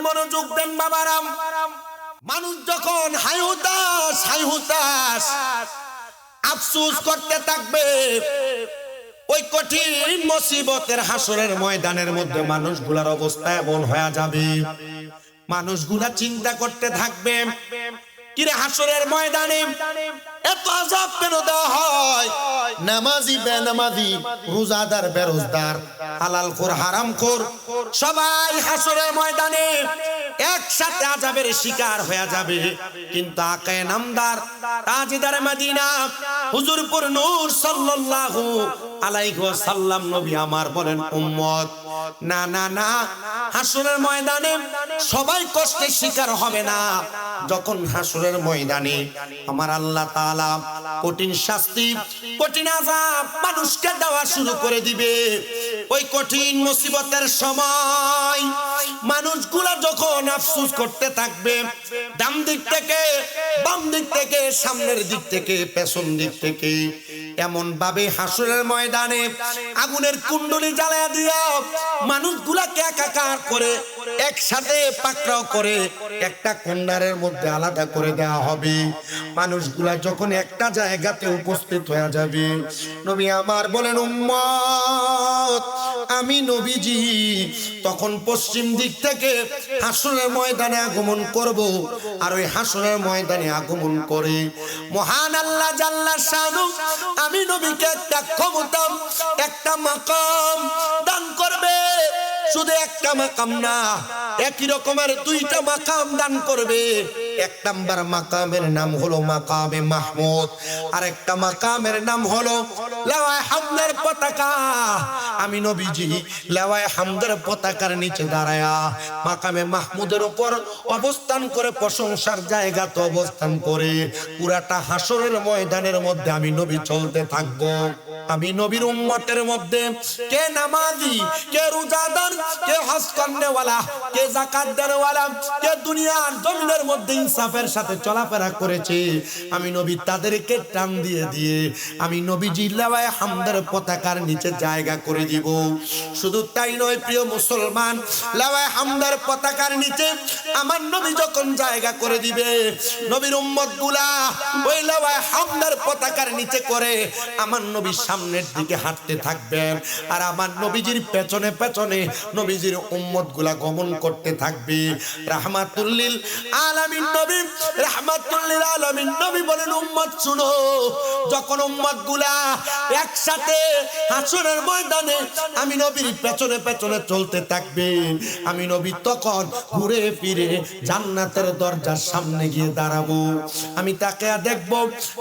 মনোযোগ দেন বাবারাম। মানুষ যখন হাই হুতাশ আফসোস করতে থাকবে, ওই কঠিন মুসিবতের হাসরের ময়দানের মধ্যে মানুষগুলার অবস্থা এমন হয়ে যাবে, মানুষগুলা চিন্তা করতে থাকবে, কিরে হাসরের ময়দানে এত আযাব কেন দেওয়া হয়? নামাজি বেনামাজি, রোজাদার বেরোজদার, হালালখোর হারামখোর সবাই হাসরের ময়দানে একসাথে আযাবের শিকার হয়ে যাবে। কিন্তু আকায়ে নামদার তাজদার মদিনা হুজুরপুর নূর সাল্লাল্লাহু আলাইহি ওয়াসাল্লাম নবী আমার বলেন, উম্মত না না না, হাসরের ময়দানে সবাই কষ্টের শিকার হবে না। যখন হাসরের ময়দানে আমার আল্লাহ তাআলা কঠিন শাস্তি, কঠিন আযাব মানুষকে দেওয়া শুরু করে দিবে, ওই কঠিন মুসিবতের সময় মানুষগুলা যখন আফসোস করতে থাকবে, ডান দিক থেকে বাম দিক থেকে সামনের দিক থেকে পেছন দিক থেকে, এমন ভাবে হাসরের ময়দানে আগুনের কুণ্ডলি জ্বালায়া দিয়া মানুষগুলাকে একাকার করে একসাথে পাকড়াও করে একটা কুণ্ডারের মধ্যে আলাদা করে দেওয়া হবে। মানুষগুলা যখন একটা জায়গাতে উপস্থিত হয়ে যাবে, নবী আমার বলেন, উম্মত আমি নবীজি তখন পশ্চিম দিক থেকে হাসরের ময়দানে আগমন করব। আর ওই হাসরের ময়দানে আগমন করে মহান আল্লাহ জাল্লা শানু আমি নবীকে একটা ক্ষমতা, একটা মাকাম দান করবে। শুধু একটা মাকাম না, একই রকমের দুইটা মাকাম দান করবে। এক নাম্বার মাকামের নাম হলো মাকামে মাহমুদ, আর একটা মাকামের নাম হলো লাওয়ায়ে হামদের পতাকা। আমি নবীজি লাওয়ায়ে হামদের পতাকার নিচে দাঁড়ায়া মাকামে মাহমুদের উপর অবস্থান করে প্রশংসার জায়গাতে অবস্থান করে পুরাটা হাসরের ময়দানের মধ্যে আমি নবী চলতে থাকবো। আমি নবীর উম্মতের মধ্যে কে নামাজি, কে রোজাদার, কে হজ করনেওয়ালা, কে যাকাত দেওয়ালা, কে দুনিয়ার জমিনের মধ্যে ইনসাফের সাথে চলাফেরা করেছে, আমি নবী তাদেরকে টান দিয়ে দিয়ে আমি নবীজি লাওয়ায়ে হামদের পতাকার নিচে জায়গা করে দিব। শুধু তাই নয় প্রিয় মুসলমান, লাওয়ায়ে হামদের পতাকার নিচে আমার নবী যখন জায়গা করে দিবে, নবীর উম্মতগুলা ওই লাওয়ায়ে হামদের পতাকার নিচে করে আমার নবীর সামনের দিকে হাঁটতে থাকবেন, আর আমার নবীজির পেছনে পেছনে নবীজির উম্মতগুলা গমন করতে থাকবে। রাহমাতুল্লিল আলামিন নবী, রাহমাতুল্লিল আলামিন নবী বলেন, উম্মত শুনো, যখন উম্মতগুলা একসাথে হাসরের ময়দানে আমি নবীর পেছনে পেছনে চলতে থাকবে, আমি নবী তখন ঘুরে ফিরে জান্নাতের দরজার সামনে গিয়ে দাঁড়াবো। আমি তাকে দেখব,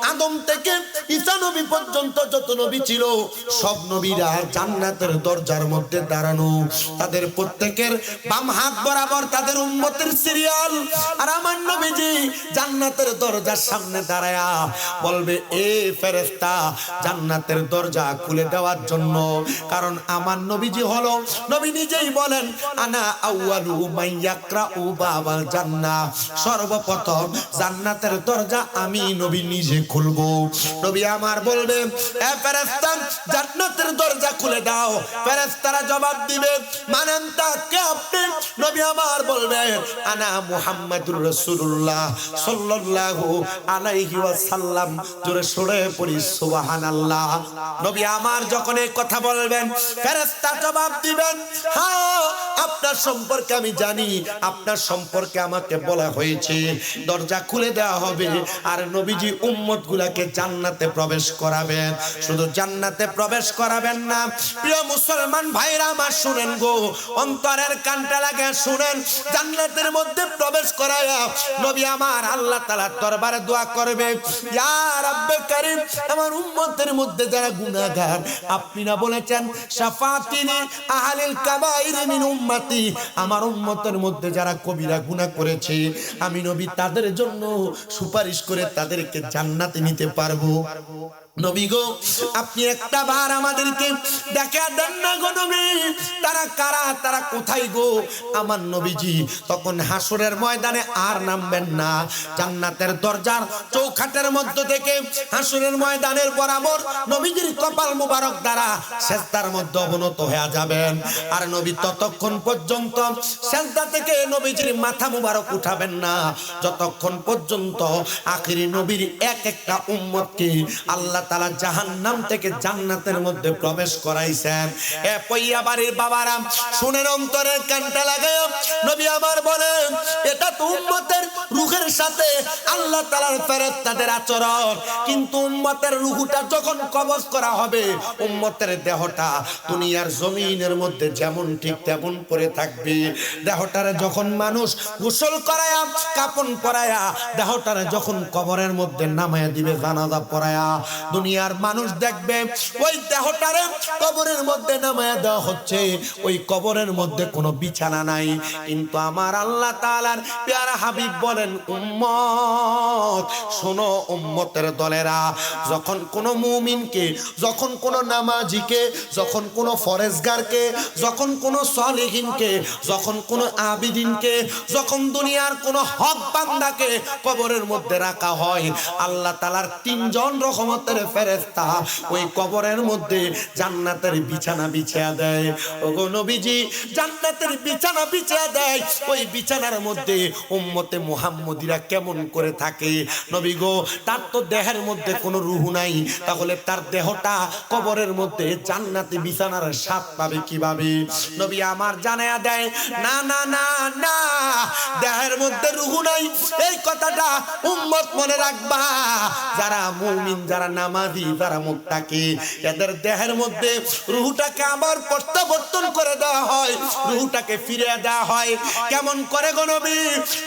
আদম থেকে ঈসা নবী পর্যন্ত যত নবী ছিল সব নবীরা জান্নাতের দরজার মধ্যে দাঁড়ানো, তাদের প্রত্যেকের বাম হাত বরাবর তাদের উম্মতের সিরিয়াল, আর আমার নবীজি জান্নাতের দরজার সামনে দাঁড়ায়া বলবে, এ ফেরেশতা জান্নাতের দরজা খুলে দেওয়ার জন্য। কারণ আমার নবীজি হলো, নবী নিজেই বলেন, আনা আউয়ালু মান ইয়াকরাউ বাবাল জান্নাহ, সর্বপ্রথম জান্নাতের দরজা আমি নবী নিজে খুলবো। নবী আমার বলবে, এ ফেরেশতা জান্নাতের দরজা খুলে দাও। ফেরেশতারা জবাব দিবে, মানেন তা কে আপনি? নবী আমার বলবে, আনা মুহাম্মাদুর রাসূলুল্লাহ সাল্লাল্লাহু আলাইহি ওয়াসাল্লাম। জোরে সরে পড়ি সুবহানাল্লাহ। নবী আমার যখন এই কথা বলবেন, ফেরেশতা জবাব দিবেন, হ্যাঁ আপনার সম্পর্কে আমি জানি, আপনার সম্পর্কে আমাকে বলা হয়েছে। দরজা খুলে দেওয়া হবে, আর নবীজি উম্মতগুলাকে জান্নাতে প্রবেশ করাবেন। শুধু জান্নাতে প্রবেশ করাবেন না, প্রিয় মুসলমান ভাইরা আমার শুনেন গো, অন্তরের কানটা লাগে শুনেন, জান্নাতের মধ্যে প্রবেশ করায়া নবী আমার আল্লাহ তাআলার দরবারে দোয়া করবে, ইয়া রাব্বে কারীম, আমার উম্মতের মধ্যে যারা গুনাহগার, আপনি না বলেছেন শাফাতিনি আহলিল কাবাইর মিন উম্মতি, আমার উম্মতের মধ্যে যারা কবিরা গুনাহ করেছে আমি নবী তাদের জন্য সুপারিশ করে তাদেরকে জান্নাতে নিতে পারবো। নবী গো, আপনি একটা বার আমাদেরকে দেখা দেন না গো নবী, তারা কারা, তারা কোথায় গো? আমার নবীজি তখন হাসরের ময়দানে আর নামবেন না, জান্নাতের দরজার চৌখাটের মধ্য থেকে হাসরের ময়দানের বরাবর নবীজির কপাল মোবারক দ্বারা সেজদার মধ্যে অবনত হয়ে যাবেন। আর নবী ততক্ষণ পর্যন্ত সেজদা থেকে নবীজির মাথা মোবারক উঠাবেন না, যতক্ষণ পর্যন্ত আখিরি নবীর এক একটা উম্মতকে আল্লাহ তাআলা জাহান্নাম থেকে জান্নাতের মধ্যে প্রবেশ করাইছেন। এ পইয়া বাড়ির বাবারা শুনেন, অন্তরের কানটা লাগায় নবী আমার বলেন, এটা তো উম্মতের রূহের সাথে আল্লাহ তাআলার ফেরেশতাদের আচরণ, কিন্তু উম্মতের রূহটা যখন কবজ করা হবে, উম্মতের দেহটা দুনিয়ার জমিনের মধ্যে যেমন ঠিক তেমন পড়ে থাকবে। দেহটারে যখন মানুষ গোসল করায়া, কাপন পরায়া, দেহটারে যখন কবরের মধ্যে নামায়া দিবে, জানাজা পড়ায়া, দুনিয়ার মানুষ দেখবে ওই দেহটারে কবরের মধ্যে নামায়া দেওয়া হচ্ছে, ওই কবরের মধ্যে কোনো বিছানা নাই। কিন্তু আমার আল্লাহ তাআলার প্যারা হাবিব বলেন, উম্মত শোনো, উম্মতের দলেরা, যখন কোনো মুমিনকে, যখন কোনো নামাজিকে, যখন কোনো ফরেজগারকে, যখন কোনো সালেহিনকে, যখন কোনো আবিদিনকে, যখন দুনিয়ার কোনো হক বান্দাকে কবরের মধ্যে রাখা হয়, আল্লাহ তাআলার তিনজন রহমতের ফেরেশতা ওই কবরের মধ্যে জান্নাতের বিছানা বিছিয়ে দেয়। ওগো নবীজি, জান্নাতের বিছানা বিছিয়ে দেয়। ওই বিছানার মধ্যে উম্মতে মুহাম্মদীরা কেমন করে থাকে? নবী গো, তার তো দেহের মধ্যে কোনো রূহ নাই, তাহলে তার দেহটা কবরের মধ্যে জান্নাতি বিছানার স্বাদ পাবে কিভাবে? নবী আমার জানায়া দেয়, না না না না, দেহের মধ্যে রূহ নাই এই কথাটা উম্মত মনে রাখবা। যারা মুমিন, যারা নামাজি, যারা মুত্তাকি, এদের দেহের মধ্যে রূহটাকে আবার প্রত্যাবর্তন করে দেওয়া হয়, রূহটাকে ফিরিয়ে দেওয়া হয়। কেমন করে গো নবী?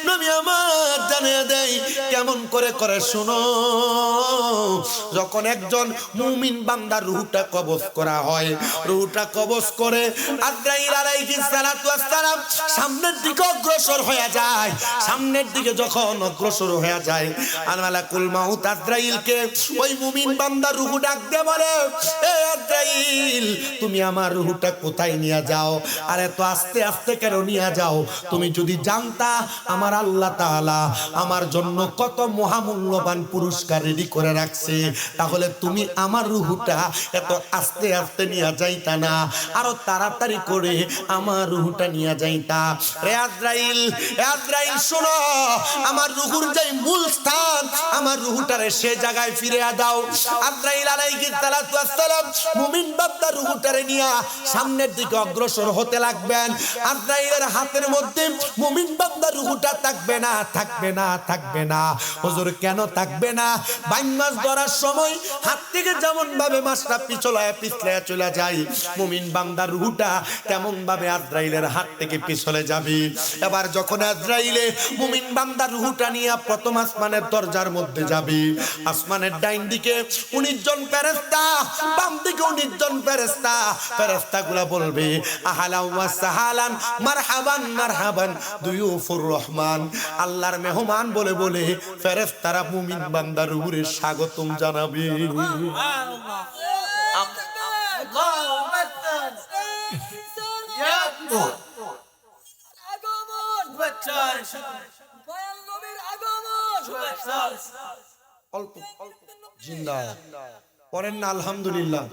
নবী আমার জানিয়ে দেয় কেমন করে করে, শুনো। যখন একজন মুমিন বান্দার রূহটা কবজ করা হয়, রূহটা কবজ করে আজরাইল আলাইহিস সালাতু ওয়াস সালাম সামনের দিকে অগ্রসর হয়ে যায়। সামনের দিকে যখন অগ্রসর হয়ে যায়, আর মালাকুল মাউত আজরাইলকে ওই মুমিন বান্দার রূহ ডাক দিয়ে বলে, এ আজরাইল, তুমি আমার রূহটা কোথায় নিয়ে যাও? আর এত আস্তে আস্তে কেন নিয়ে যাও? তুমি যদি জানতা আমার আল্লাহ তাআলা আমার জন্য কত মহামূল্যবান পুরস্কার রেডি করে রাখছে, তাহলে তুমি আমার রূহটা এত আস্তে আস্তে নিয়ে যাইতা না, আরো তাড়াতাড়ি করে আমার রূহটা নিয়ে যাইতা। রে আজরাইল, আজরাইল শোনো, আমার রূহুর যে মূল স্থান, আমার রূহটারে সে জায়গায় ফিরে দাও। আজরাইল আলাইহিস সালাতু ওয়াস সালাম মুমিন বান্দার রূহটারে নিয়ে সামনের দিকে অগ্রসর হতে লাগবেন। আজরাইলের হাতের মধ্যে মুমিন বান্দার রূহটা থাকবে না, থাকবে না, থাকবে না। হুজুর কেন থাকবে না? বাইন মাছ ধরার সময় হাত থেকে যেমন ভাবে মাছটা পিছলায় চলে যায়, মুমিন বান্দার রূহটা তেমন ভাবে আজরাইলের হাত থেকে পিছলে যাবে। এবার যখন আজরাইলে মুমিন বান্দার রূহটা নিয়ে প্রথম আসমানের দরজার মধ্যে যাবে, আসমানের ডাইন দিকে 19 জন ফেরেশতা, বাম দিকে 19 জন ফেরেশতা। ফেরেশতাগুলো বলবে, আহলান ওয়া সাহালান, মারহাবান মারহাবান দুয়ুফুর রহমান। আল্লাহর মেহমান বলে বলে ফেরেশতারা মুমিন বান্দার রূহে স্বাগতম জানাবে। পড়েন না আলহামদুলিল্লাহ।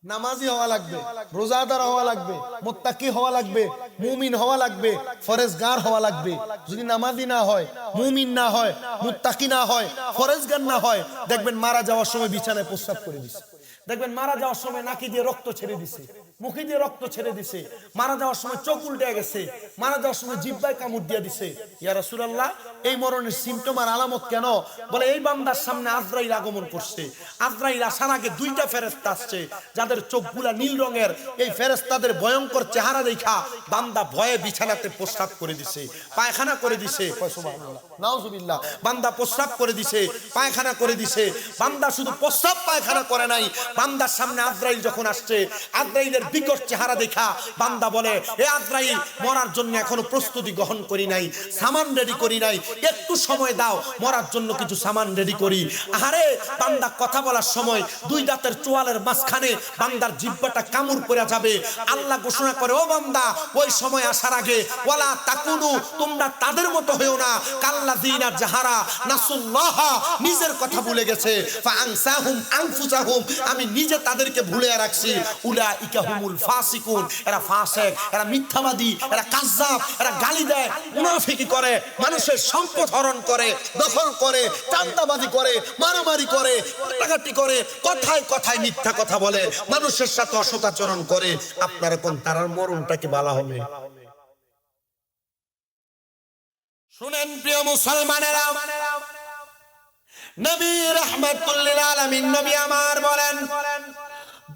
নামাজি হওয়া লাগবে, রোজাদার হওয়া লাগবে, মুত্তাকি হওয়া লাগবে, মুমিন হওয়া লাগবে, ফরেজগার হওয়া লাগবে। যদি নামাজি না হয়, মুমিন না হয়, মুত্তাকি না হয়, ফরেজগার না হয়, দেখবেন মারা যাওয়ার সময় বিছানায় প্রস্রাব করে দিছে। দেখবেন মারা যাওয়ার সময় নাকি দিয়ে রক্ত ছেড়ে দিছে, মুখে দিয়ে রক্ত ছেড়ে দিছে, মারা যাওয়ার সময় চোখ উল্টে গেছে, মারা যাওয়ার সময় জিহ্বায় কামড় দিয়ে দিছে। ইয়া রাসূলুল্লাহ, এই মরণের সিমটম আর আলামত কেন? বলে এই বান্দার সামনে আজরাইল আগমন করছে। আজরাইল আসার আগে 2টা ফেরেশতা আসছে, যাদের চোখগুলা নীল রঙের। এই ফেরেশতাদের ভয়ঙ্কর চেহারা দেখা বান্দা ভয়ে বিছানাতে প্রস্রাব করে দিছে, পায়খানা করে দিছে। সুবহানাল্লাহ, নাউজুবিল্লাহ। বান্দা প্রস্রাব করে দিছে, পায়খানা করে দিছে। বান্দা শুধু প্রস্রাব পায়খানা করে নাই, বান্দার সামনে আজরাইল যখন আসছে, আজরাইলের বিকট চেহারা দেখা বান্দা বলে, এ আজরাইল, মরার জন্য এখনো প্রস্তুতি গ্রহণ করি নাই, সামান রেডি করি নাই, একটু সময় দাও, মরার জন্য কিছু সামান রেডি করি। আরে বান্দা কথা বলার সময় দুই দাঁতের চোয়ালের মাঝখানে বান্দার জিহ্বাটা কামড় পড়ে যাবে। আল্লাহ ঘোষণা করে, ও বান্দা, ওই সময় আসার আগে ওয়ালা তাকুনু, তোমরা তাদের মতো হয়েও না, কাল্লাযিনা যাহারা নাসুল্লাহ, নিজের কথা ভুলে গেছে, ফাআনসাহুম আনফুসাহুম, আমি নিজে তাদেরকে ভুলে রাখছি, উলাইকা হুমুল ফাসিকুন, এরা ফাসিক, এরা মিথ্যাবাদী, এরা কাযযাব, এরা গালি দেয়, মুনাফিকি করে, মানুষের সম্পদ হরণ করে, দখল করে, চাঁদাবাজি করে, মারামারি করে, কাটাকাটি করে, কথায় কথায় মিথ্যা কথা বলে, মানুষের সাথে অসদাচরণ করে। আপনার কোন তারার মরণটা কি বলা হবে? শুনেন প্রিয় মুসলমানেরা, নবী রাহমাতুল লিল আলামিন, নবী আমার বলেন,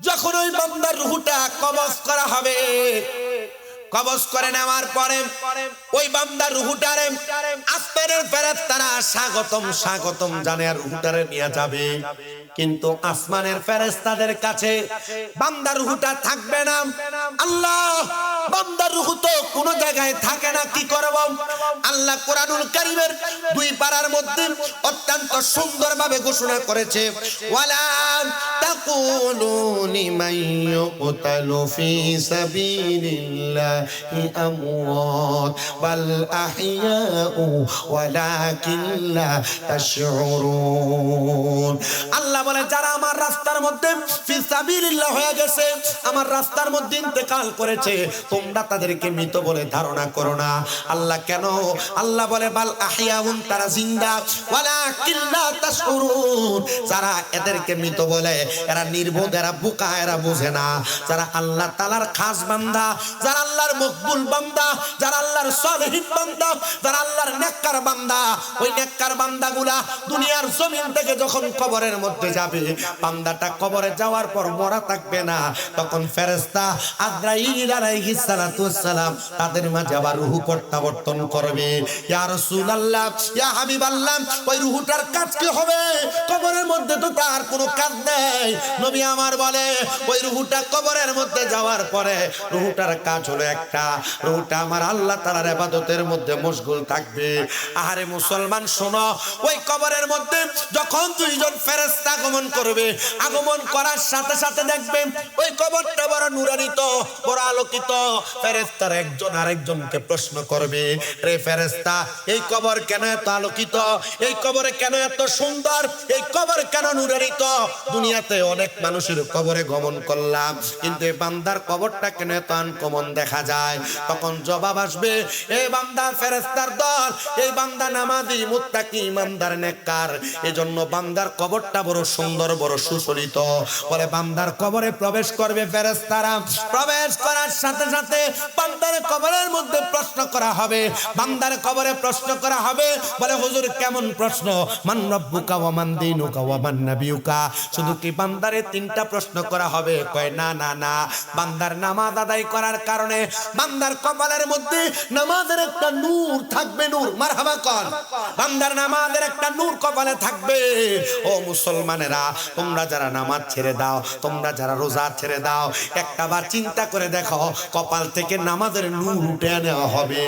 যখন ওই বান্দার রূহটা কবজ করা হবে, কবজ করে নেওয়ার পরে ওই বান্দার রূহটারে আসমানের ফেরেশতারা স্বাগতম স্বাগতম জানিয়ে রূহটারে নিয়ে যাবে। কিন্তু আসমানের ফেরেশতাদের কাছে বান্দার রূহটা থাকবে না। আল্লাহ, বান্দার রূহ তো কোন জায়গায় থাকে না, কি করব? আল্লাহ কোরআনুল কারীমের 2 পারার মধ্যে অত্যন্ত সুন্দরভাবে ঘোষণা করেছে, ওয়ালা তাকুলু লিমান ইউকতালু ফি সাবিলিল্লাহি আমওয়াত বাল আহইয়াউ ওয়ালাকিন লা তাশউরুন। আল্লাহ বলে, যারা আমার রাস্তার মধ্যে ফি সাবিলিল্লাহ হয়ে গেছে, আমার রাস্তার মধ্যে ইন্তেকাল করেছে, তোমরা তাদেরকে মৃত বলে ধারণা করো না। আল্লাহ কেন? আল্লাহ বলে, বাল আহইয়াউন, তারা জিন্দা, ওয়ালাকিন লা তাশউরুন, যারা এদেরকে মৃত বলে এরা নির্বোধ, এরা বোকা, এরা বোঝে না। যারা আল্লাহ তাআলার খাস বান্দা, যারা আল্লাহর মকবুল বান্দা, যারা আল্লাহর সালেহিন বান্দা, যারা আল্লাহর নেককার বান্দা, ওই নেককার বান্দাগুলা দুনিয়ার জমিন থেকে যখন কবরের মধ্যে যাবে, বান্দাটা কবরে যাওয়ার পর মরা থাকবে না, তখন ফেরেশতা আজরাইল আলাইহিস সালাতু ওয়াস সালাম তাদের মাঝে আবার রূহ প্রত্যাবর্তন করবে। ইয়া রাসূলুল্লাহ, ইয়া হাবিবাল্লাহ, ওই রূহটার কাজ কি হবে? কবরের মধ্যে তো তার কোনো কাজ নেই। নবী আমার বলে, ওই রূহটা কবরের মধ্যে যাওয়ার পরে রূহটার কাজ হলো একটা, রূহটা আমার আল্লাহ তাআলার ইবাদতের মধ্যে মশগুল থাকবে। আরে মুসলমান শোনো, ওই কবরের মধ্যে যখন 2 জন ফেরেশতা আগমন করবে, আগমন করার সাথে সাথে দেখবে ওই কবরটা বড় নুরানিত, বড় আলোকিত। ফেরেশতার একজন আরেকজনকে প্রশ্ন করবে, রে ফেরেশতা, এই কবর কেন এত আলোকিত? এই কবরে কেন এত সুন্দর? এই কবর কেন নুরানিত? দুনিয়াতে অনেক মানুষের কবরে গমন করলাম, কিন্তু এই বান্দার কবরটা কেন এত আনকমন দেখা যায়? তখন জবাব আসবে, এই বান্দা ফেরেশতার দল, এই বান্দা নামাজি, মুত্তাকি, ইমানদার, নেককার, এজন্য বান্দার কবরটা বড় সুন্দর, বড় সুশোভিত। বলে, বান্দার কবরে প্রবেশ করবে ফেরেশতারা, প্রবেশ করার সাথে সাথে বান্দার কবরের মধ্যে প্রশ্ন করা হবে, বান্দার কবরে প্রশ্ন করা হবে। বলে, হুজুর কেমন প্রশ্ন? মান রাব্বুকা ওয়া মান দীনুকা ওয়া মান নাবিয়ুকা, শুধু কি বান্দারে 3টা প্রশ্ন করা হবে? কয় না না না, বান্দার নামাজ আদায় করার কারণে বান্দার কপালের মধ্যে নামাজের একটা নূর থাকবে, নূর, মারহাবা কর। বান্দার নামাজের একটা নূর কপালে থাকবে। ও মুসলমানেরা, তোমরা যারা নামাজ ছেড়ে দাও, তোমরা যারা রোজা ছেড়ে দাও, একটাবার চিন্তা করে দেখো, কপাল থেকে নামাজের নূর উঠে নেওয়া হবে।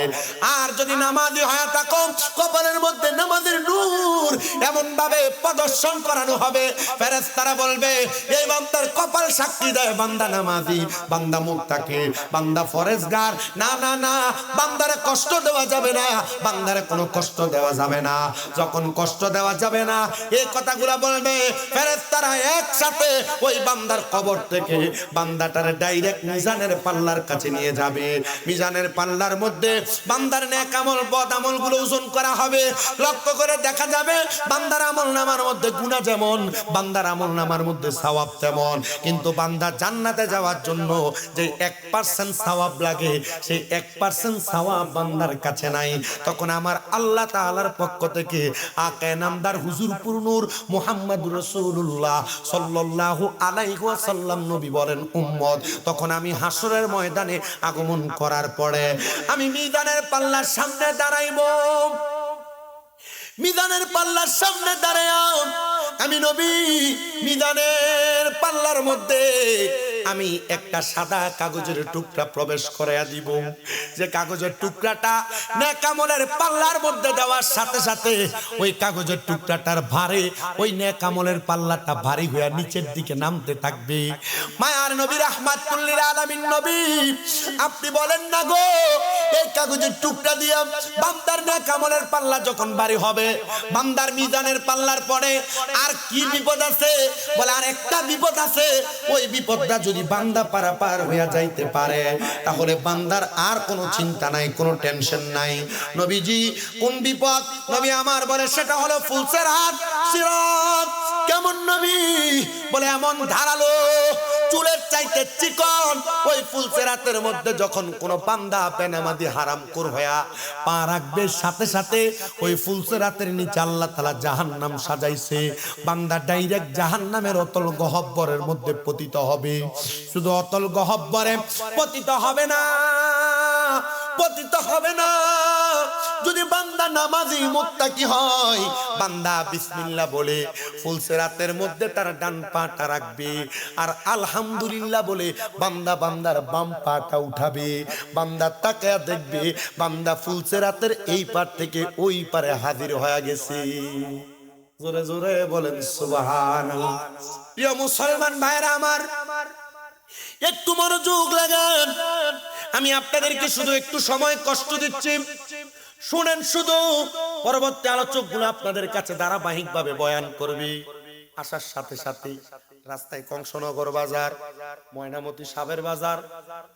আর যদি নামাজি হয়ে থাকো, কপালের মধ্যে নামাজের নূর এমন ভাবে প্রদর্শন করানো হবে, ফেরেশতারা বলবে, এই বান্দার কপাল সাক্ষী দেয় বান্দা নামাজি, বান্দা মুত্তাকি, বান্দা ফরেজগার। না না না, বান্দারে কষ্ট দেওয়া যাবে না, বান্দারে কোনো কষ্ট দেওয়া যাবে না। যখন কষ্ট দেওয়া যাবে না, এই কথাগুলা বলবে, ফেরেশতারা একসাথে ওই বান্দার কবর থেকে বান্দাটারে ডাইরেক্ট মিজানের পাল্লার কাছে নিয়ে যাবে। মিজানের পাল্লার মধ্যে বান্দার নেক আমল, বদ আমলগুলো ওজন করা হবে। লক্ষ্য করে দেখা যাবে, বান্দার আমল নামার মধ্যে গুনাহ যেমন, বান্দার আমল নামার মধ্যে সওয়াব তেমন। কিন্তু বান্দা জান্নাতে যাওয়ার জন্য যে 1% সওয়াব লাগে, সেই 1% সওয়াব বান্দার কাছে নাই। তখন আমার আল্লাহ তাআলার পক্ষ থেকে আকা নামদার হুজুরপুর নূর মুহাম্মদুর রাসূলুল্লাহ সাল্লাল্লাহু আলাইহি ওয়াসাল্লাম নবী বলেন, উম্মত, তখন আমি হাসরের ময়দানে আগমন করার পরে আমি মিজানের পাল্লার সামনে দাঁড়াইব। মিজানের পাল্লার সামনে দাঁড়ায় আমি নবী মিজানের পাল্লার মধ্যে আমি একটা সাদা কাগজের টুকরা প্রবেশ করাইয়া দিব। যে কাগজের টুকরাটা নেক আমলের পাল্লার মধ্যে দেওয়ার সাথে সাথে ওই কাগজের টুকরাটার ভারে ওই নেক আমলের পাল্লাটা ভারী হয়ে নিচের দিকে নামতে থাকবে। মায়ার নবী রাহমাতুল লিল আলামিন নবী, আপনি বলেন না গো, এই কাগজের টুকরা দিয়ে বান্দার নেক আমলের পাল্লা যখন ভারী হবে, বান্দার মিজানের পাল্লার পরে আর কি বিপদ আছে? বলে আর একটা বিপদ আছে। ওই বিপদটা যদি বান্দা পারাপার হয়ে যাইতে পারে, তাহলে বান্দার আর কোনো চিন্তা নাই, কোনো টেনশন নাই। নবীজি কোন বিপদ? নবী আমার বলে সেটা হলো ফুলসেরাত সিরাত। কেমন নবী? বলে এমন ধারালো, চুলের চাইতে চিকন। ওই ফুলসেরাতের মধ্যে যখন কোনো বান্দা বেনামাজি হারামখোর হইয়া পা রাখবে, সাথে সাথে ওই ফুলসেরাতের নিচে আল্লাহ তাআলা জাহান্নাম সাজাইছে। বান্দা ডাইরেক্ট জাহান্নামের অতল গহব্বরের মধ্যে পতিত হবে। শুধু অতল গহব্বরে পতিত হবে না, পতিত হবে না, যদি বান্দা নামাজি মুত্তাকি হয়, বান্দা বিসমিল্লাহ বলে ফুলসেরাতের মধ্যে তার ডান পাটা রাখবে আর আলহামদুলিল্লাহ বলে বান্দা বান্দার বাম পাটা উঠাবে। বান্দা তাকায়া দেখবে বান্দা ফুলসেরাতের এই পার থেকে ওই পারে হাজির হয়ে গেছে। জোরে জোরে বলেন সুবহানাল্লাহ। প্রিয় মুসলমান ভাইরা আমার, একটু মনোযোগ লাগান। আমি আপনাদেরকে শুধু একটু সময় কষ্ট দিচ্ছি, শুনেন শুধু। পরবর্তী আলোচকগুলো আপনাদের কাছে ধারাবাহিকভাবে বয়ান করবে। আসার সাথে সাথে রাস্তায় কংসনগর বাজার, ময়নামতি সাবের বাজার,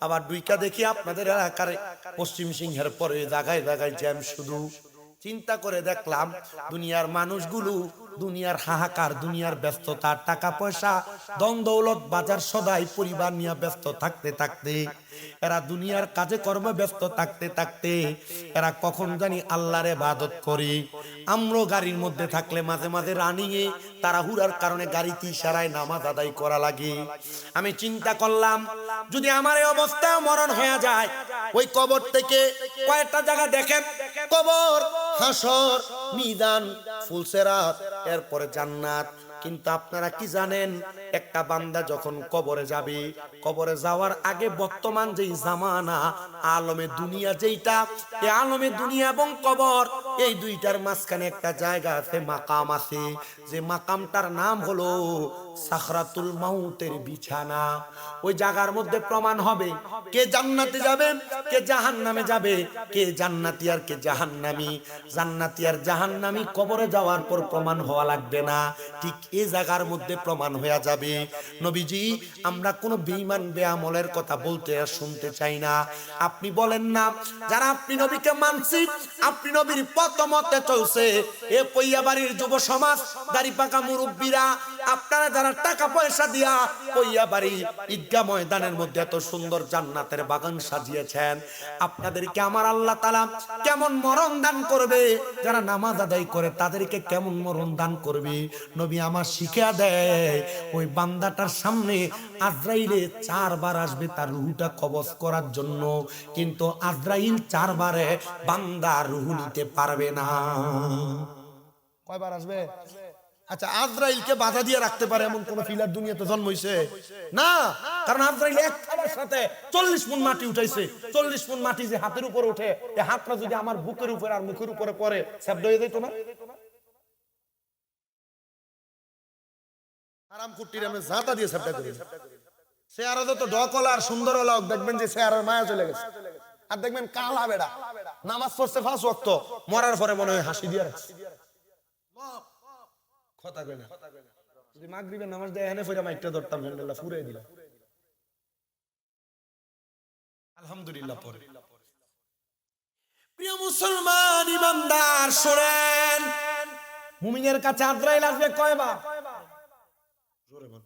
আবার দুইকা দেখি আপনাদের এলাকার পশ্চিম সিংহের পরে জায়গায় জায়গায় জ্যাম। শুধু চিন্তা করে দেখলাম দুনিয়ার মানুষগুলো, দুনিয়ার হাহাকার, দুনিয়ার ব্যস্ততা, টাকা পয়সা, ধন দৌলত, বাজার সদাই, পরিবার নিয়ে ব্যস্ত থাকতে থাকতে, এরা দুনিয়ার কাজে কর্মে ব্যস্ত থাকতে থাকতে এরা কখন জানি আল্লাহর ইবাদত করে। আমরো গাড়ির মধ্যে থাকলে মাঝে মাঝে রানিংয়ে তাড়াহুড়ার কারণে গাড়িতে ইশারায় নামাজ আদায় করা লাগে। আমি চিন্তা করলাম যদি আমার এই অবস্থায় মরণ হয়ে যায়, ওই কবর থেকে কয়টা জায়গা দেখেন, কবর, হাসর, মিজান, ফুলসেরাত, এরপরে জান্নাত। কিন্তু আপনারা কি জানেন, একটা বান্দা যখন কবরে যাবে, কবরে যাওয়ার আগে বর্তমান যেই জামানা, আলমে দুনিয়া যেইটা, এই আলমে দুনিয়া এবং কবর, এই দুইটার মাঝখানে একটা জায়গা আছে, মাকাম আছে। যে মাকামটার নাম হলো সাখরাতুল মাউতের বিছানা। ওই জায়গার মধ্যে প্রমাণ হবে কে জান্নাতে যাবে, কে জাহান্নামে যাবে, কে জান্নাতি আর কে জাহান্নামী। জান্নাতি আর জাহান্নামী কবরে যাওয়ার পর প্রমাণ হওয়া লাগবে না, ঠিক এই জায়গার মধ্যে প্রমাণ হয়ে যাবে। নবীজি, আমরা কোনো বেঈমান বেআমলের কথা বলতে আর শুনতে চাই না। আপনি বলেন না, যারা আপনি নবীকে মানছি, আপনি নবীর পথ মতে চলছে, এ পৈয়াবাড়ির যুব সমাজ, দাড়ি পাকা মুরব্বীরা, আপনারা যারা টাকা পয়সা দিয়া পৈয়াবাড়ি ঈদগাহ ময়দানের মধ্যে এত সুন্দর জান্নাতের বাগান সাজিয়েছেন, আপনাদেরকে আমার আল্লাহ তাআলা কেমন মরণ দান করবে? যারা নামাজ আদায় করে তাদেরকে কেমন মরণ দান করবে? নবী আমার শিখিয়ে দেয়, ওই বান্দাটার সামনে আজরাইলে 4 বার আসবে তার রূহটা কবজ করার জন্য, কিন্তু আজরাইল 4 বারে বান্দার রূহ নিতে পারবে না। কয়বার আসবে? আচ্ছা, আজরাইলকে বাধা দিয়ে রাখতে পারে এমন কোন ফিলার দুনিয়াতে জন্ম হইছে না? কারণ আজরাইল এক খাবার সাথে 40 মণ মাটি উঠাইছে। 40 মণ মাটি যে হাতের উপরে ওঠে, এই হাতটা যদি আমার বুকের উপরে আর মুখের উপরে পড়ে, শব্দ হয়ে যেত না? আরাম কুটির আমি জাতা দিয়ে শব্দ করি। চেহারা যত ডকলা আর সুন্দর হলো, দেখবেন যে চেহারার মায়া চলে গেছে। আর দেখবেন কালা বেড়া, নামাজ পড়ছে 5 ওয়াক্ত, মরার পরে মনে হয় হাসি দিয়ে রাখছে। কথা কই না, যদি মাগরিবের নামাজ দেয় এনে ফিরে মাইকটা ধরতাম, আলহামদুলিল্লাহ পুরাই দিলাম। আলহামদুলিল্লাহ পড়ে। প্রিয় মুসলমান ইমানদার, শুনেন, মুমিনের কাছে আজরাইল আসবে কয়বার? জোরে বল।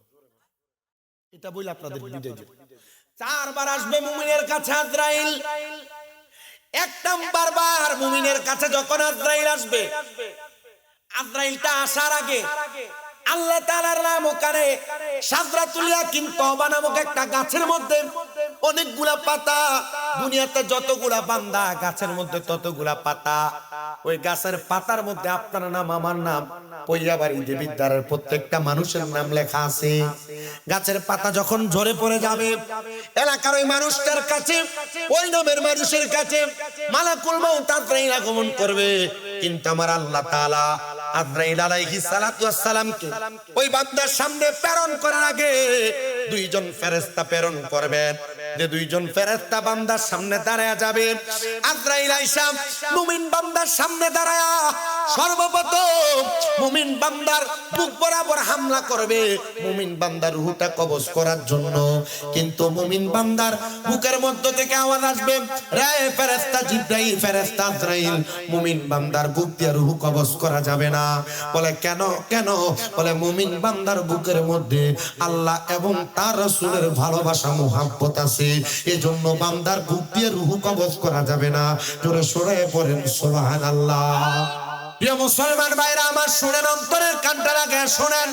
এটা বলি আপনাদের বিদায় দিই। 4 বার আসবে মুমিনের কাছে আজরাইল। 1 নাম্বার বার মুমিনের কাছে যখন আজরাইল আসবে, আজরাইলটা আসার আগে আল্লাহ তাআলার নাম ওখানে সাদরাতুল ইয়াকিন তওবা নামক একটা গাছের মধ্যে অনেকগুলা পাতা, দুনিয়াতে যতগুলা বান্দা গাছের মধ্যে ততগুলা পাতা, ওই গাছের পাতার মধ্যে আপনার নাম আমার নাম পৈয়াবাড়ি দেবিদ্বারের প্রত্যেকটা মানুষের নাম লেখা আছে। গাছের পাতা যখন ঝরে পড়ে যাবে এলাকার ওই মানুষটার কাছে, ওই নামের মানুষের কাছে মালাকুল মাউত আজরাইল আগমন করবে। কিন্তু আমার আল্লাহ তাআলা আজরাইল আলাইহিস সালাতু ওয়াস সালামকে ওই বান্দার সামনে প্রেরণ করার আগে দুইজন ফেরেশতা প্রেরণ করবেন। যে দুইজন ফেরেশতা বান্দার সামনে দাঁড়ায়া যাবে, আজরাইল আইসা মুমিন বান্দার সামনে দাঁড়ায়া সর্বপ্রথম মুমিন বান্দার বুক বরাবর হামলা করবে মুমিন বান্দার রূহটা কবজ করার জন্য। কিন্তু মুমিন বান্দার বুকের মধ্য থেকে আওয়াজ আসবে, রে ফেরেশতা জিবরাইল, ফেরেশতা আজরাইল, মুমিন বান্দার বুক দিয়ে রূহ কবজ করা যাবে না। বলে কেন? কেন? বলে মুমিন বান্দার বুকের মধ্যে আল্লাহ এবং তার রাসূলের ভালোবাসা মুহাব্বত আছে, এজন্য বান্দার বুক দিয়ে রূহ কবজ করা যাবে না। জোরে সরে পড়েন সুবহানাল্লাহ। প্রিয় মুসলমান ভাইরা আমার, শুনেন, অন্তরের কানটা লাগে শুনেন।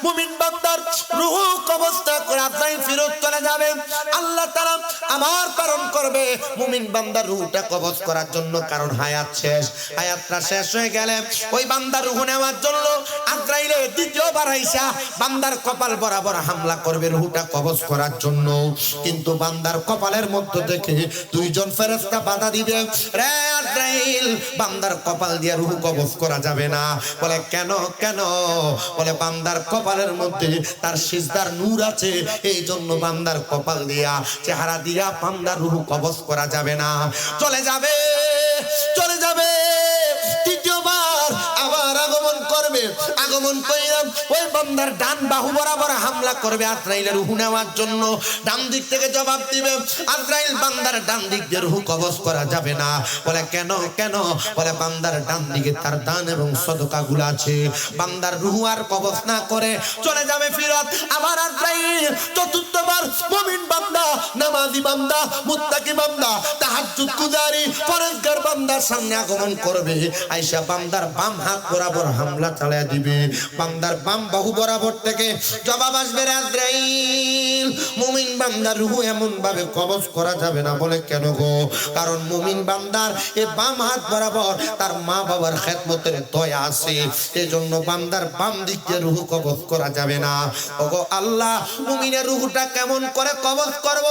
মুমিন বান্দার রূহ কবজ করে আজরাইল ফেরত চলে যাবে, আল্লাহ তাআলা আমার প্রেরণ করবে মুমিন বান্দার রূহটা কবজ করার জন্য। কারণ হায়াত শেষ, হায়াতটা শেষ হয়ে গেলে ওই বান্দার রূহ নেওয়ার জন্য আজরাইল দ্বিতীয়বার আইসা বান্দার কপাল বরাবর হামলা করবে রূহটা কবজ করার জন্য। কিন্তু বান্দার কপালের মধ্য থেকে দুইজন ফেরেশতা বাধা দিবে, রে আজরাইল, বান্দার কপাল দিয়ে রূহ কবজ করা যাবে না। বলে কেন? কেন? বলে বান্দার কপালের মধ্যে তার সিজদার নূর আছে, এই জন্য বান্দার কপাল দিয়া, চেহারা দিয়া বান্দার রূহ কবজ করা যাবে না। চলে যাবে, চলে যাবে। তৃতীয়বার আবার আগমন করবে, আগমন কইরা ওই বান্দার ডান বাহু বরাবর হামলা করবে আজরাইলের রূহ নেওয়ার জন্য। ডান দিক থেকে জবাব দিবে, আজরাইল, বান্দার ডান দিক দিয়ে রূহ কবজ করা যাবে না। বলে কেন? কেন? বলে বান্দার ডান দিকে তার দান এবং সদকাগুলো আছে, বান্দার রূহ আর কবজ না করে চলে যাবে ফিরত। আবার আজরাইল চতুর্থবার মুমিন বান্দা, নামাজি বান্দা, মুত্তাকি বান্দা, তাহাজ্জুদ গুজারি, পরহেজগার বান্দার সামনে আগমন করবে। আয়েশা বান্দার বাম হাত বরাবর হামলা চালিয়ে দিবে, বান্দার বাম বাহু বরাবর থেকে জবাব আসবে, আজরাইল, মুমিন বান্দার রূহ এমন ভাবে কবজ করা যাবে না। বলে কেন গো? কারণ মুমিন বান্দার এই বাম হাত বরাবর তার মা বাবার খেদমতের দয়া আছে, এজন্য বান্দার বাম দিক দিয়ে রূহ কবজ করা যাবে না। ওগো আল্লাহ, মুমিনের রূহটা কেমন করে কবজ করব?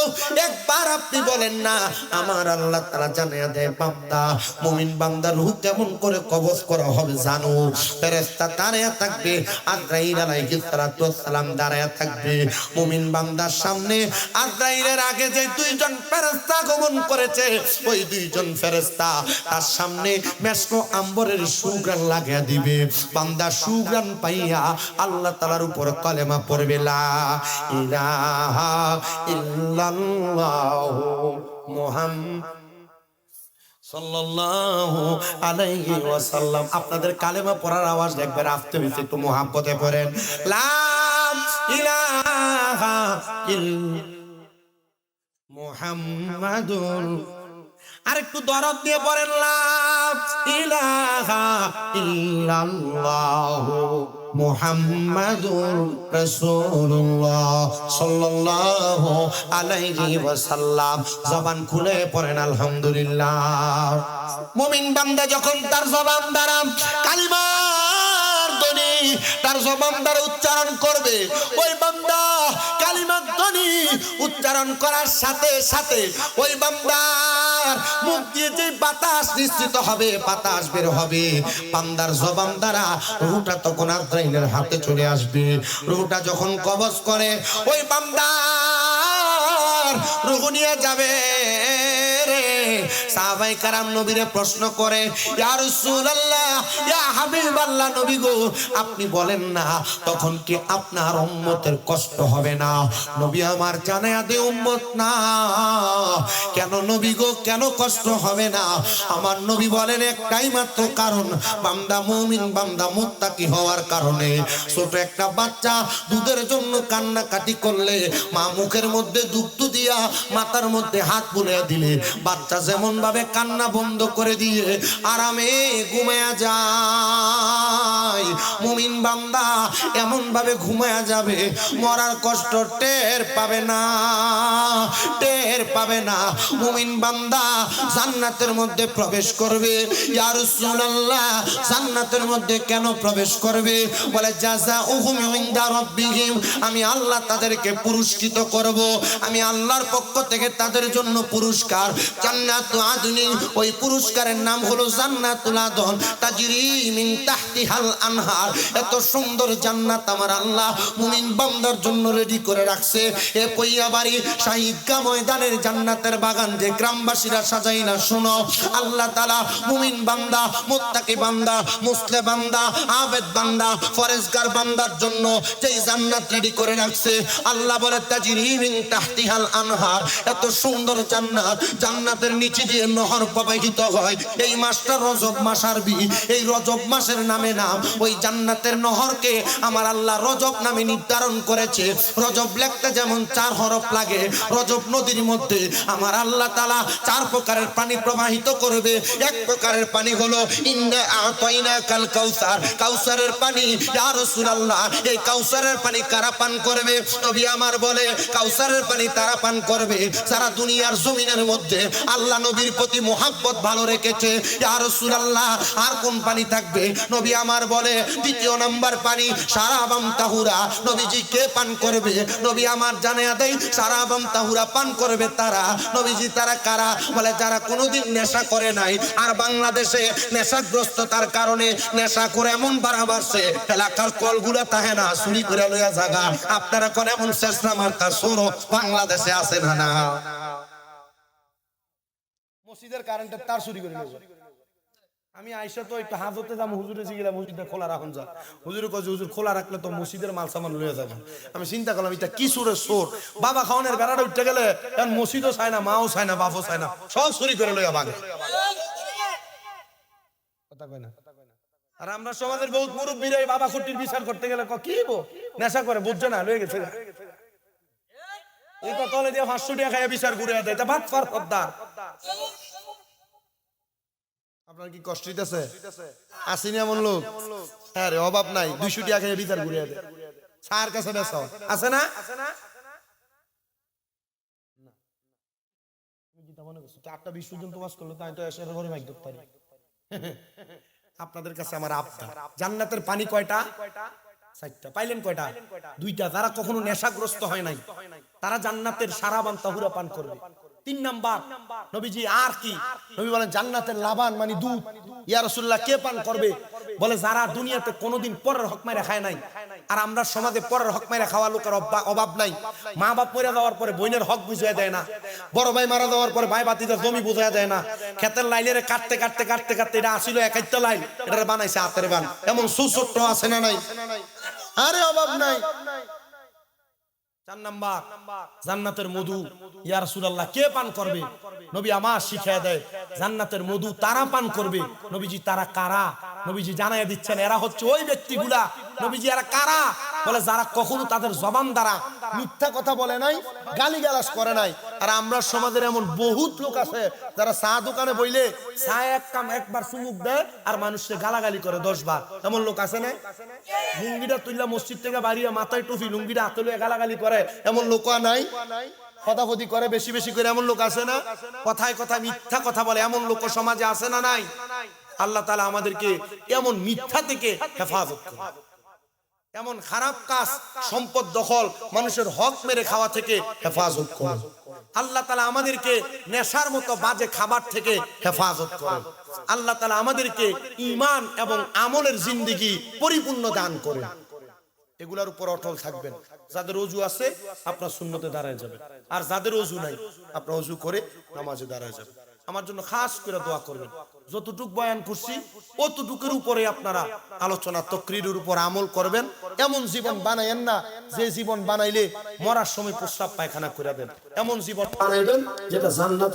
একবার আপনি বলেন না। আমার আল্লাহ তাআলা জানিয়ে দেয়, বান্দা, মুমিন বান্দার রূহ কেমন করে কবজ করা হবে জানো? ফেরেশতা দাঁড়ায়া থাকবে, আজরাইল আলাইহিস সালাতু ওয়াস সালাম দাঁড়ায়া থাকবে মুমিন বান্দার সামনে। আজরাইলের আগে যে দুইজন ফেরেশতা আগমন করেছে, ওই দুইজন ফেরেশতা তার সামনে মেশক আম্বরের সুঘ্রাণ লাগিয়ে দিবে। বান্দা সুঘ্রাণ পাইয়া আল্লাহ তাআলার উপর কলেমা পড়বে, লা ইলাহা ইল্লাল্লাহু মুহাম্মাদ সাল্লাল্লাহু আলাইহি ওয়াসাল্লাম। আপনাদের কালেমা পড়ার আওয়াজ একবার আস্তে আস্তে একটু মুহাব্বতে পড়েন, লা ইলাহা ইল্লাল্লাহু মুহাম্মাদুর। আর একটু দরদ দিয়ে পড়েন, লা ইলাহা ইল্লাল্লাহু মুহাম্মাদুর রাসূলুল্লাহ সাল্লাল্লাহু আলাইহি ওয়াসাল্লাম। জবান খুলে পড়েন আলহামদুলিল্লাহ। মুমিন বান্দা যখন তার জবান দ্বারা কালিমার ধ্বনি তার জবান দ্বারা উচ্চারণ করবে, ওই বান্দা কালিমার ধ্বনি উচ্চারণ করার সাথে সাথে ওই বান্দার মুখ দিয়ে যে বাতাস নিশ্চিত হবে, বাতাস বের হবে বান্দার জবান দ্বারা, রূহটা তখন আজরাইলের হাতে চলে আসবে। রূহটা যখন কবজ করে ওই বান্দার রূহ নিয়ে যাবে রে। সাহাবায়ে কেরাম নবীরে প্রশ্ন করে, ইয়া রাসূলুল্লাহ, ইয়া হাবিবাল্লাহ, নবী গো, আপনি বলেন না তখন কি আপনার উম্মতের কষ্ট হবে না? নবী আমার জানায়া দে উম্মত না। কেন নবী গো, কেন কষ্ট হবে না? আমার নবী বলেন একটাই মাত্র কারণ, বান্দা মুমিন, বান্দা মুত্তাকি হওয়ার কারণে। ছোট একটা বাচ্চা দুধের জন্য কান্নাকাটি করলে মা মুখের মধ্যে দুধ দিয়া মাথার মধ্যে হাত বুলিয়ে দিলে বাচ্চা যে এমন ভাবে কান্না বন্ধ করে দিয়ে আরামে ঘুমায়া যায়। মুমিন বান্দা এমন ভাবে ঘুমায়া যাবে মরার কষ্ট টের পাবে না, টের পাবে না। মুমিন বান্দা জান্নাতের মধ্যে প্রবেশ করবে। ইয়া রাসূলুল্লাহ, জান্নাতের মধ্যে কেন প্রবেশ করবে? বলে জাযাউহুম ইনদা রাব্বিহিম, আমি আল্লাহ তাদেরকে পুরস্কৃত করব। আমি আল্লাহর পক্ষ থেকে তাদের জন্য পুরস্কার জান্নাতু আদনি, ওই পুরস্কারের নাম হলো জান্নাতুল আদন, তাজরি মিন তাহতিহাল আনহার। এত সুন্দর জান্নাত আমার আল্লাহ মুমিন বান্দার জন্য রেডি করে রাখছে। এ পইয়াবাড়ি শাহিদগা ময়দানের জান্নাতের বাগান যে গ্রামবাসীরা সাজাই না, শোনো, আল্লাহ তাআলা মুমিন বান্দা, মুত্তাকি বান্দা, মুসলিম বান্দা, আবেদ বান্দা, ফরেজগার বান্দার জন্য যেই জান্নাত রেডি করে রাখছে, আল্লাহ বলে তাজরি মিন তাহতিহাল আনহার। এত সুন্দর জান্নাত, জান্নাতের নিচে দিয়ে নহর প্রবাহিত হয়। এই মাসটা রজব মাস, আরবি এই রজব মাসের নামে নাম। ওই জান্নাতের নহরকে আমার আল্লাহ রজব নামে নির্ধারণ করেছে। রজব লিখতে যেমন 4 হরফ লাগে, রজব নদীর মধ্যে আমার আল্লাহ তাআলা 4 প্রকারের পানি প্রবাহিত করবে। এক প্রকারের পানি হলো ইন্না আতাইনাকাল কাউসার, কাউসারের পানি। ইয়া রাসূলুল্লাহ, এই কাউসারের পানি কারা পান করবে? নবী আমার বলে কাউসারের পানি তারা পান করবে যারা দুনিয়ার জমিনের মধ্যে আল্লাহ নবীর প্রতি মোহাব্বত ভালো রেখেছে। ইয়া রাসূলুল্লাহ, আর কোন পানি থাকবে? নবী আমার বলে দ্বিতীয় নাম্বার পানি শারাবাম তাহুরা। নবীজি কে পান করবে? নবী আমার জানিয়ে দেয় শারাবাম তাহুরা পান করবে তারা। নবীজি তারা কারা? বলে যারা কোনোদিন নেশা করে নাই। আর বাংলাদেশে নেশাগ্রস্ততার কারণে নেশা করে এমন বাড়াবাড়ছে, এলাকার কলগুলা তাহে না, চুরি করে লইয়া জায়গা। আপনারা কোন এমন চেষ্টা মার্কা সরো বাংলাদেশে আছে না? না, মসজিদের কারেন্টের তার চুরি করে নিয়ে যায়। আমি আইসা তো একটু হাজতে যাম, হুজুরে গেলাম মসজিদটা খোলা রাখুন যা। হুজুরে কয় হুজুর খোলা রাখলে তো মসজিদের মাল সামান লইয়া যাবেন। আমি চিন্তা করলাম এটা কি সুরের সোর, বাবা খাওয়ানের বেড়াটা উঠতে গেলে এখন মসজিদও চায় না, মাও চায় না, বাপও চায় না, সব চুরি করে লইয়া ভাগে। কথা কয় না। আর আমরা সমাজের বহুত মুরব্বীরা এই বাবা খুঁটির বিচার করতে গেলে কি নেশা করে, বুঝছে না, লয়ে গেছে। এই তো তলে দিয়ে 500 টাকা খাইয়া বিচার ঘুরে দেয়, তা ভাত ফার পদ্মার। আপনার কি কষ্ট হইতেছে? আসেনি এমন লোক? হ্যাঁ রে, অভাব নাই, 200 টাকা খেয়ে বিচার ঘুরিয়ে দেয়। ছায়ের কাছে বেচো আছে না? আপনাদের কাছে আমার আবদার, জান্নাতের পানি কয়টা? 4টা। পাইলেন কয়টা? 2টা। যারা কখনো নেশাগ্রস্ত হয় নাই তারা জান্নাতের শারাবান তাহুরা পান করবে। 3 নাম্বার নবীজি আর কি? নবী বলেন জান্নাতের লাবান মানে দুধ। ইয়া রাসূলুল্লাহ, কে পান করবে? বলে যারা দুনিয়াতে কোনোদিন পরের হক মাইরা খায় নাই। আর আমরা সমাজে পরের হক মাইরা খাওয়া লোকের অভাব নাই। মা বাপ মরে যাওয়ার পরে বোনের হক বুঝিয়ে দেয় না, বড় ভাই মারা যাওয়ার পরে ভাই বাতিদের জমি বুঝিয়ে দেয় না, ক্ষেতের লাইনের কাটতে কাটতে কাটতে কাটতে এটা আসিল 1 লাইন, এটা বানাইছে হাতের বান। এমন সুছোট্ট আছে না নাই? আরে অভাব নাই। 4 নাম্বার জান্নাতের মধু। ইয়া রাসূলুল্লাহ, কে পান করবে? নবী আমার শিখিয়ে দেয় জান্নাতের মধু তারা পান করবে। নবীজি তারা কারা? নবীজি জানাইয়া দিচ্ছেন এরা হচ্ছে ওই ব্যক্তিগুলা। নবীজি এরা কারা? বলে যারা কখনো তাদের জবান দ্বারা মিথ্যা কথা বলে নাই, গালিগালাজ করে নাই। আর আমরা সমাজের এমন বহুত লোক আছে যারা চা দোকানে বইলে চা একবার চুমুক দেয় আর মানুষকে গালাগালি করে 10 বার। এমন লোক আছে না? লুঙ্গিটা তুললা মসজিদ থেকে বাড়িয়ে মাথায় টুপি, লুঙ্গিটা হাতে লইয়া গালাগালি করে এমন লোক নাই? খদাখদি করে বেশি বেশি করে এমন লোক আছে না? কথায় কথায় মিথ্যা কথা বলে এমন লোক সমাজে আছে না নাই? আল্লাহ তাআলা আমাদেরকে এমন মিথ্যা থেকে হেফাজত করুন। এমন খারাপ কাজ, সম্পদ দখল, মানুষের হক মেরে খাওয়া থেকে হেফাজত করুন। আল্লাহ তাআলা আমাদেরকে নেশার মতো বাজে খাবার থেকে হেফাজত করেন। আল্লাহ তাআলা আমাদেরকে ঈমান এবং আমলের জিন্দেগি পরিপূর্ণ দান করেন। এগুলার উপর অটল থাকবেন। যাদের ওযু আছে আপনার সুন্নতে দাঁড়ায় যাবেন, আর যাদের ওযু নাই আপনার ওযু করে নামাজে দাঁড়ায় যাবেন। আমার জন্য খাস করে দোয়া করবেন। যতটুক বয়ান করছি অতটুকুর উপরে আপনারা আলোচনা তাকরীরের উপর আমল করবেন। এমন জীবন বানায়েন না যে জীবন বানাইলে মরার সময় প্রস্রাব পায়খানা করে দেন। এমন জীবন বানাইবেন যেটা জান্নাত